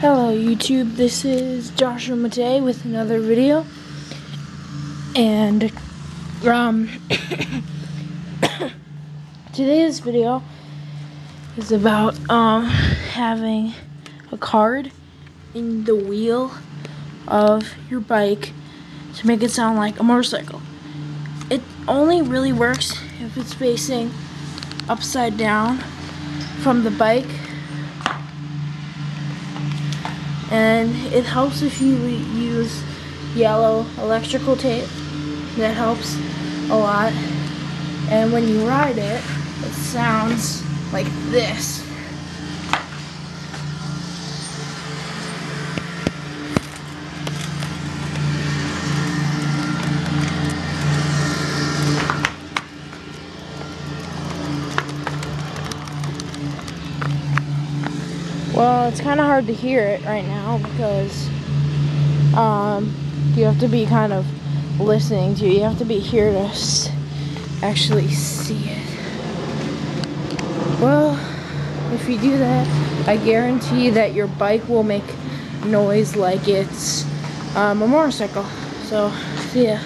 Hello YouTube, this is Joshua Matei with another video, and today's video is about having a card in the wheel of your bike to make it sound like a motorcycle. It only really works if it's facing upside down from the bike. And it helps if you use yellow electrical tape. That helps a lot. And when you ride it, it sounds like this. Well, it's kind of hard to hear it right now because you have to be kind of listening to it. You have to be here to actually see it. Well, if you do that, I guarantee that your bike will make noise like it's a motorcycle. So, see ya.